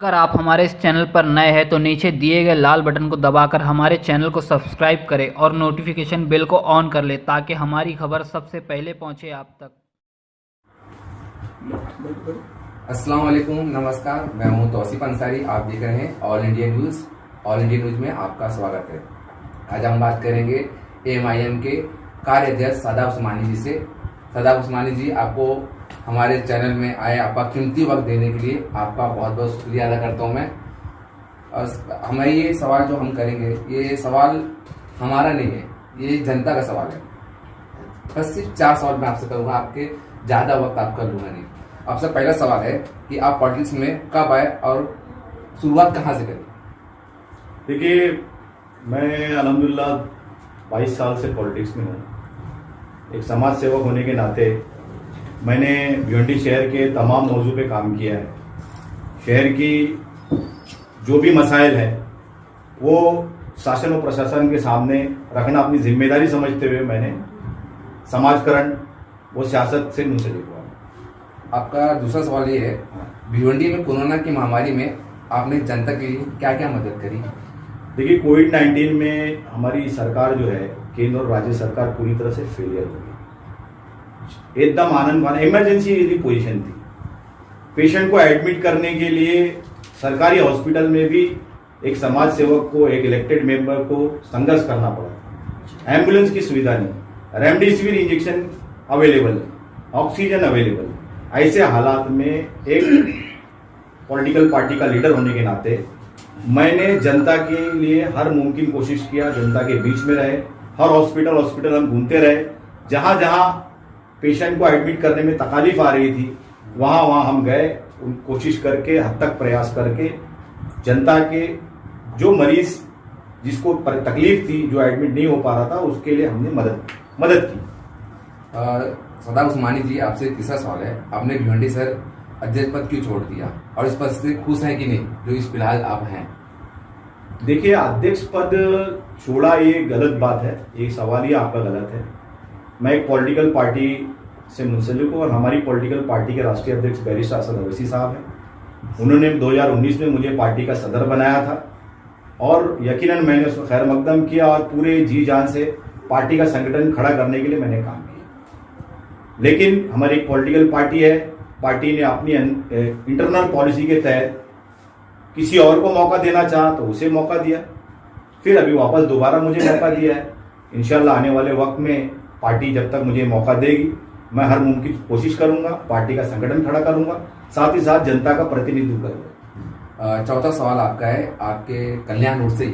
अगर आप हमारे इस चैनल पर नए हैं तो नीचे दिए गए लाल बटन को दबाकर हमारे चैनल को सब्सक्राइब करें और नोटिफिकेशन बेल को ऑन कर लें ताकि हमारी खबर सबसे पहले पहुंचे आप तक। अस्सलाम वालेकुम, नमस्कार। मैं हूं तौसीफ अंसारी। आप देख रहे हैं all India news. All India news में आपका स्वागत है। आज हम बात करेंगे AMIM के कार्याध्यक्ष सदाब उस्मानी जी से। सदाब उस्मानी जी, आपको हमारे चैनल में आए, आपका कीमती वक्त देने के लिए आपका बहुत बहुत शुक्रिया अदा करता हूं मैं। और हमारे ये सवाल जो हम करेंगे, ये सवाल हमारा नहीं है, ये जनता का सवाल है। बस सिर्फ 4 सवाल मैं आपसे करूंगा, आपके ज़्यादा वक्त आपका लूंगा नहीं। आपसे पहला सवाल है कि आप पॉलिटिक्स में कब आए और शुरुआत कहाँ से करी? देखिए, मैं अल्हम्दुलिल्लाह 22 साल से पॉलिटिक्स में हूँ। एक समाज सेवक होने के नाते मैंने भिवंडी शहर के तमाम मौजू पे काम किया है। शहर की जो भी मसाइल है वो शासन और प्रशासन के सामने रखना अपनी जिम्मेदारी समझते हुए मैंने समाजकरण वो सियासत से मुंसलिक हुआ। आपका दूसरा सवाल ये है, भिवंडी में कोरोना की महामारी में आपने जनता के लिए क्या क्या मदद करी? देखिए, कोविड-19 में हमारी सरकार जो है, केंद्र और राज्य सरकार पूरी तरह से फेलियर हो गई। एकदम आनंद फान इमरजेंसी पोजीशन थी। पेशेंट को एडमिट करने के लिए सरकारी हॉस्पिटल में भी एक समाज सेवक को, एक इलेक्टेड मेंबर को संघर्ष करना पड़ा। एम्बुलेंस की सुविधा नहीं, रेमडेसिविर इंजेक्शन अवेलेबल है, ऑक्सीजन अवेलेबल। ऐसे हालात में एक पॉलिटिकल पार्टी का लीडर होने के नाते मैंने जनता के लिए हर मुमकिन कोशिश किया, जनता के बीच में रहे। हर हॉस्पिटल हम घूमते रहे। जहां जहां पेशेंट को एडमिट करने में तकलीफ आ रही थी वहां हम गए, कोशिश करके, हद तक प्रयास करके जनता के जो मरीज जिसको तकलीफ थी, जो एडमिट नहीं हो पा रहा था, उसके लिए हमने मदद की। सदाब उस्मानी जी, आपसे तीसरा सवाल है, आपने भिवंडी सर अध्यक्ष पद क्यों छोड़ दिया और इस पद से खुश हैं कि नहीं जो इस फिलहाल आप हैं? देखिए, अध्यक्ष पद छोड़ा ये गलत बात है, ये सवाल ही आपका गलत है। मैं एक पॉलिटिकल पार्टी से मुंसलिक हूँ और हमारी पॉलिटिकल पार्टी के राष्ट्रीय अध्यक्ष बैरिस्टर असद अवैसी साहब हैं। उन्होंने 2019 में मुझे पार्टी का सदर बनाया था और यकीनन मैंने उसको खैर मकदम किया और पूरे जी जान से पार्टी का संगठन खड़ा करने के लिए मैंने काम किया। लेकिन हमारी एक पॉलिटिकल पार्टी है, पार्टी ने अपनी इंटरनल पॉलिसी के तहत किसी और को मौका देना चाहा तो उसे मौका दिया, फिर अभी वापस दोबारा मुझे मौका दिया है। इंशाल्लाह आने वाले वक्त में पार्टी जब तक मुझे मौका देगी, मैं हर मुमकिन कोशिश करूंगा, पार्टी का संगठन खड़ा करूंगा, साथ ही साथ जनता का प्रतिनिधित्व करूंगा। चौथा सवाल आपका है, आपके कल्याण रोड से ही।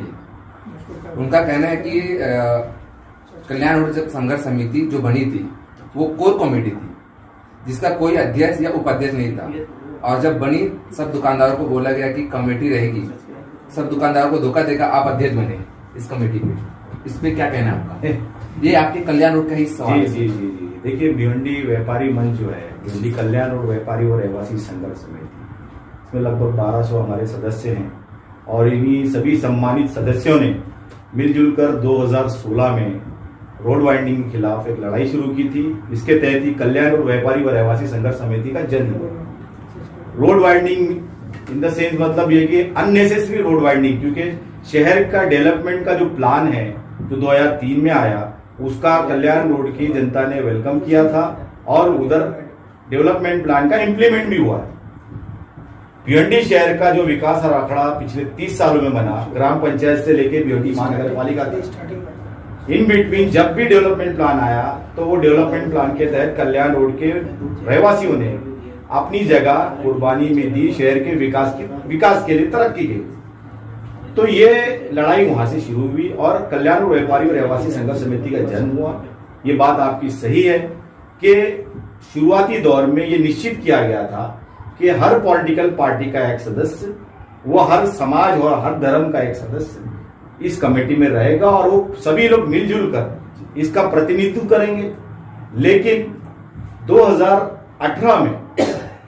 उनका कहना है कि कल्याण रोड संघर्ष समिति जो बनी थी वो कोर कमेटी थी जिसका कोई अध्यक्ष या उपाध्यक्ष नहीं था, और जब बनी सब दुकानदारों को बोला गया कि कमेटी रहेगी, सब दुकानदारों को धोखा देकर आप अध्यक्ष बने इस कमेटी पे। इस पे क्या कहना है आपका? ये आपके कल्याण रोड का ही सवाल है। जी। देखिए, भिवंडी व्यापारी मंच जो है, भिवंडी कल्याण रोड व्यापारी और रहवासी संघर्ष समिति, इसमें लगभग 1200 हमारे सदस्य हैं और इन्हीं सभी सम्मानित सदस्यों ने मिलजुल कर 2016 में रोड वाइंडिंग के खिलाफ एक लड़ाई शुरू की थी। इसके तहत ही कल्याण रोड व्यापारी व रहवासी संघर्ष समिति का जन्म हुआ। Road winding in the sense मतलब ये कि अननेसेसरी रोड वाइंडिंग, क्योंकि शहर का डेवलपमेंट का जो प्लान है जो 2003 में आया, उसका कल्याण रोड की जनता ने वेलकम किया था और उधर डेवलपमेंट प्लान का इम्प्लीमेंट भी हुआ है। भिवंडी शहर का जो विकास आंकड़ा पिछले 30 सालों में बना, ग्राम पंचायत से लेकर भिवंडी महानगर पालिका तक, इन बिटवीन जब भी डेवलपमेंट प्लान आया तो वो डेवलपमेंट प्लान के तहत कल्याण रोड के रहवासियों ने अपनी जगह कुर्बानी में दी, शहर के विकास के लिए, तरक्की के लिए। तो ये लड़ाई वहां से शुरू हुई और कल्याण रोड व्यापारी और रहवासी संघर्ष समिति का जन्म हुआ। ये बात आपकी सही है कि शुरुआती दौर में ये निश्चित किया गया था कि हर पॉलिटिकल पार्टी का एक सदस्य, वो हर समाज और हर धर्म का एक सदस्य इस कमेटी में रहेगा और वो सभी लोग मिलजुल कर इसका प्रतिनिधित्व करेंगे। लेकिन 2018 में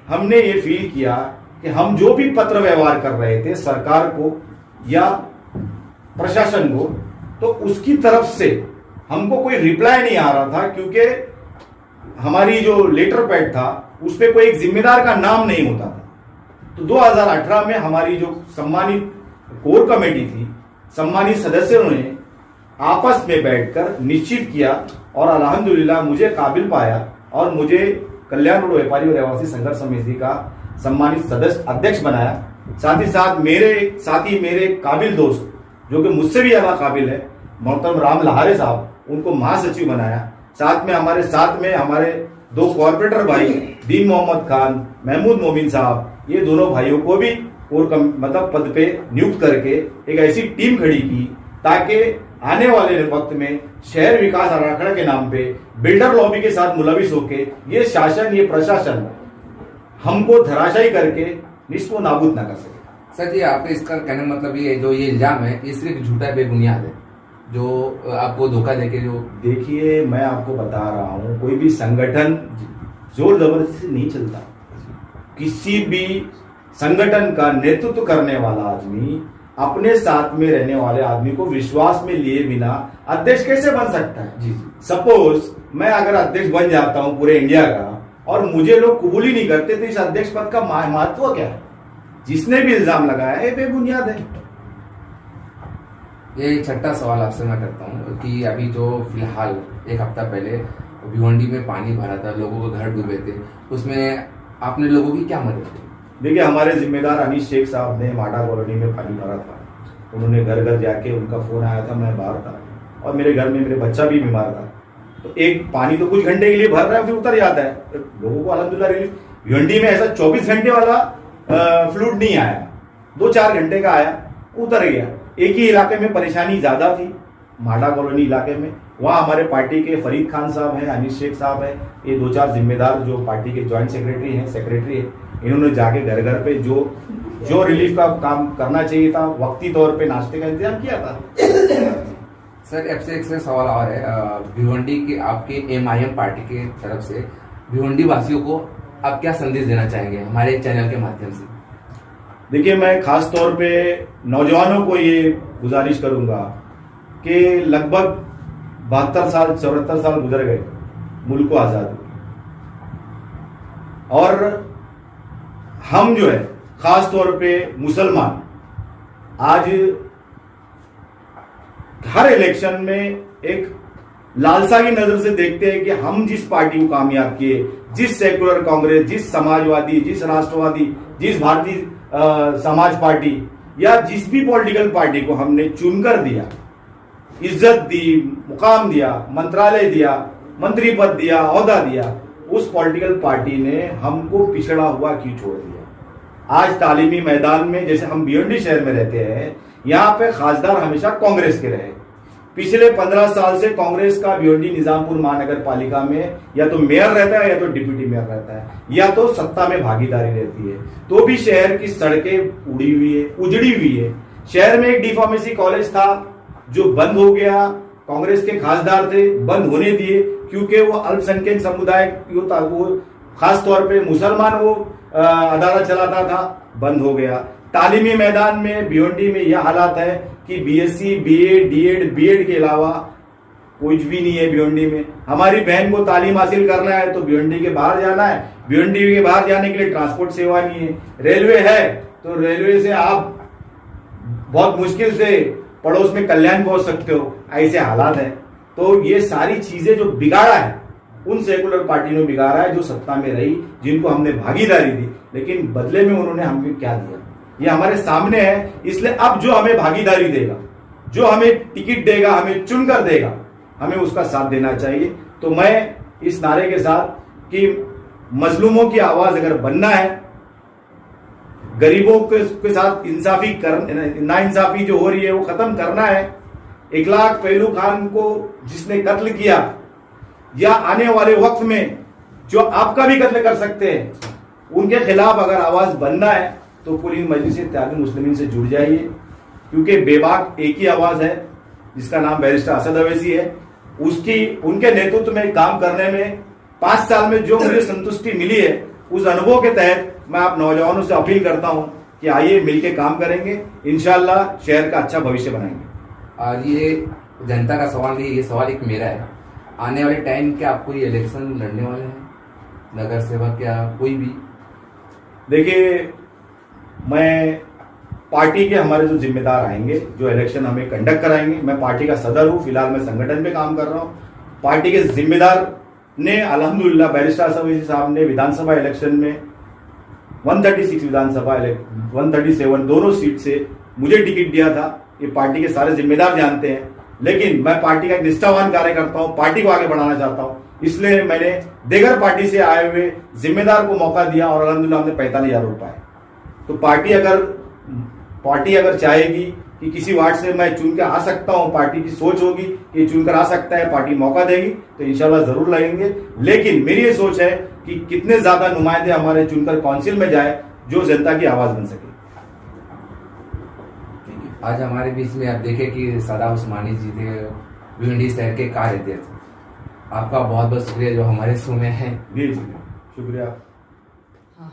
हमने ये फील किया कि हम जो भी पत्र व्यवहार कर रहे थे सरकार को या प्रशासन को, तो उसकी तरफ से हमको कोई रिप्लाई नहीं आ रहा था, क्योंकि हमारी जो लेटर पैड था उस पर कोई एक जिम्मेदार का नाम नहीं होता था। तो 2018 में हमारी जो सम्मानित कोर कमेटी थी, सम्मानित सदस्यों ने आपस में बैठकर निश्चित किया और अल्हम्दुलिल्लाह मुझे काबिल पाया और मुझे कल्याण रोड व्यापारी और रहवासी संघर्ष समिति का सम्मानित सदस्य अध्यक्ष बनाया। साथ ही साथ मेरे काबिल दोस्त जो कि मुझसे भी ज्यादा काबिल है, मोहतरम राम लहारे साहब, उनको महासचिव बनाया। साथ में हमारे 2 कॉर्पोरेटर भाई दीन मोहम्मद खान, महमूद मोमिन साहब, ये दोनों भाइयों को भी मतलब पद पे नियुक्त करके एक ऐसी टीम खड़ी की ताकि आने वाले वक्त में शहर विकास आराखड़ा के नाम पे बिल्डर लॉबी के साथ मुलविस होके ये शासन, ये प्रशासन हमको धराशायी करके इसको नाबूद ना कर सके। सर जी, आपके इसका कहने का मतलब ये जो ये इल्जाम है ये सिर्फ झूठा बेबुनियाद है, जो आपको धोखा देके जो। देखिए, मैं आपको बता रहा हूं, कोई भी संगठन जोर जबरदस्ती से नहीं चलता। किसी भी संगठन का नेतृत्व करने वाला आदमी अपने साथ में रहने वाले आदमी को विश्वास में लिए बिना अध्यक्ष कैसे बन सकता है? जी। सपोज मैं अगर अध्यक्ष बन जाता हूं पूरे इंडिया का और मुझे लोग कबूल ही नहीं करते, तो इस अध्यक्ष पद का महत्व क्या है? जिसने भी इल्जाम लगाया है बेबुनियाद है। ये छठा सवाल आपसे मैं करता हूँ कि अभी जो फिलहाल 1 हफ्ता पहले भिवंडी में पानी भरा था, लोगों के घर डूबे थे, उसमें आपने लोगों की क्या मदद की? देखिए, हमारे जिम्मेदार अनीस शेख साहब ने माडा कॉलोनी में पानी भरा था, उन्होंने घर घर जाके, उनका फोन आया था, मैं बाहर था और मेरे घर में मेरे बच्चा भी बीमार था। तो एक पानी तो कुछ घंटे के लिए भर रहा है, फिर उतर जाता है, तो लोगों को अल्हम्दुलिल्लाह रिलीफ। भिवंडी में ऐसा 24 घंटे वाला फ्लूड नहीं आया, 2-4 घंटे का आया, उतर गया। एक ही इलाके में परेशानी ज्यादा थी, माडा कॉलोनी इलाके में, वहां हमारे पार्टी के फरीद खान साहब हैं, अनीस शेख साहब हैं, ये 2-4 जिम्मेदार जो पार्टी के ज्वाइंट सेक्रेटरी है, इन्होंने जाके घर घर पे जो रिलीफ का काम करना चाहिए था, वक्ती तौर पे नाश्ते का इंतजाम किया था। सर, आपसे एक सवाल और है, भिवंडी के आपके MIM पार्टी के तरफ से भिवंडी वासियों को आप क्या संदेश देना चाहेंगे हमारे चैनल के माध्यम से? देखिए, मैं खास तौर पे नौजवानों को ये गुजारिश करूंगा कि लगभग 74 साल गुजर गए मुल्क को आजाद हुए, और हम जो है खास तौर पे मुसलमान आज हर इलेक्शन में एक लालसा की नजर से देखते हैं कि हम जिस पार्टी को कामयाब किए, जिस सेकुलर कांग्रेस, जिस समाजवादी, जिस राष्ट्रवादी, जिस भारतीय समाज पार्टी या जिस भी पॉलिटिकल पार्टी को हमने चुनकर दिया, इज्जत दी, मुकाम दिया, मंत्रालय दिया, मंत्री पद दिया, ओहदा दिया, उस पॉलिटिकल पार्टी ने हमको पिछड़ा हुआ क्यों छोड़ दिया? आज तालीमी मैदान में, जैसे हम भिवंडी शहर में रहते हैं, यहाँ पे खासदार हमेशा कांग्रेस के रहे। पिछले 15 साल से कांग्रेस का भिवंडी निजामपुर महानगर पालिका में या तो मेयर रहता है या तो डिप्टी मेयर रहता है या तो सत्ता में भागीदारी रहती है, तो भी शहर की सड़कें उजड़ी हुई है। शहर में एक डी फार्मेसी कॉलेज था जो बंद हो गया, कांग्रेस के खासदार थे, बंद होने दिए क्योंकि वो अल्पसंख्यक समुदाय था, वो खास तौर पे मुसलमान वो अदालत चलाता था, बंद हो गया। तालीमी मैदान में भिवंडी में यह हालात है कि BSc, BA, DEd, B.Ed के अलावा कुछ भी नहीं है भिवंडी में। हमारी बहन को तालीम हासिल करना है तो भिवंडी के बाहर जाना है, भिवंडी के बाहर जाने के लिए ट्रांसपोर्ट सेवा नहीं है। रेलवे है तो रेलवे से आप बहुत मुश्किल से पड़ोस में कल्याण पहुंच सकते हो, ऐसे हालात है। तो ये सारी चीजें जो बिगाड़ा है उन सेकुलर पार्टी ने बिगाड़ा है जो सत्ता में रही, जिनको हमने भागीदारी दी, लेकिन बदले में उन्होंने हमें क्या दिया ये हमारे सामने है। इसलिए अब जो हमें भागीदारी देगा, जो हमें टिकट देगा, हमें चुनकर देगा, हमें उसका साथ देना चाहिए। तो मैं इस नारे के साथ कि मजलूमों की आवाज अगर बनना है, गरीबों के साथ नाइंसाफी जो हो रही है वो खत्म करना है, इखलाक पहलू खान को जिसने कत्ल किया या आने वाले वक्त में जो आपका भी कत्ल कर सकते हैं, उनके खिलाफ अगर आवाज बनना है तो पूरी मजलिस इत्तेहादुल मुस्लिमीन से जुड़ जाइए, क्योंकि बेबाक एक ही आवाज है जिसका नाम बैरिस्टर असद अवैसी है। उनके नेतृत्व में काम करने में 5 साल में जो मुझे संतुष्टि मिली है, उस अनुभव के तहत मैं आप नौजवानों से अपील करता हूं कि आइए मिलकर काम करेंगे, इंशाल्लाह शहर का अच्छा भविष्य बनाएंगे। और ये जनता का सवाल नहीं, ये सवाल एक मेरा है, आने वाले टाइम क्या आप कोई इलेक्शन लड़ने वाले हैं, नगर सेवक या कोई भी? देखिए, मैं पार्टी के हमारे जो जिम्मेदार आएंगे, जो इलेक्शन हमें कंडक्ट कराएंगे, मैं पार्टी का सदर हूं, फिलहाल मैं संगठन में काम कर रहा हूं। पार्टी के जिम्मेदार ने अल्हम्दुलिल्लाह बैरिस्टर साहब ने विधानसभा इलेक्शन में 136 विधानसभा 137 दोनों सीट से मुझे टिकट दिया था। ये पार्टी के सारे जिम्मेदार जानते हैं, लेकिन मैं पार्टी का एक निष्ठावान कार्यकर्ता हूं, पार्टी को आगे बढ़ाना चाहता हूं, इसलिए मैंने देगर पार्टी से आए हुए जिम्मेदार को मौका दिया और अल्हम्दुलिल्लाह हमने 45,000 वोट पाए। तो पार्टी अगर चाहेगी कि किसी वार्ड से मैं चुनकर आ सकता हूं, पार्टी की सोच होगी कि चुनकर आ सकता है, पार्टी मौका देगी तो इंशाल्लाह जरूर लगेंगे। लेकिन मेरी ये सोच है कि कितने ज्यादा नुमाइंदे हमारे चुनकर काउंसिल में जाए जो जनता की आवाज बन सके। आज हमारे बीच में आप देखें कि सदा उस्मानी जी थे, भिवंडी शहर के कार्याध्यक्ष। आपका बहुत बहुत शुक्रिया जो हमारे शो में है। जी शुक्रिया। हाँ।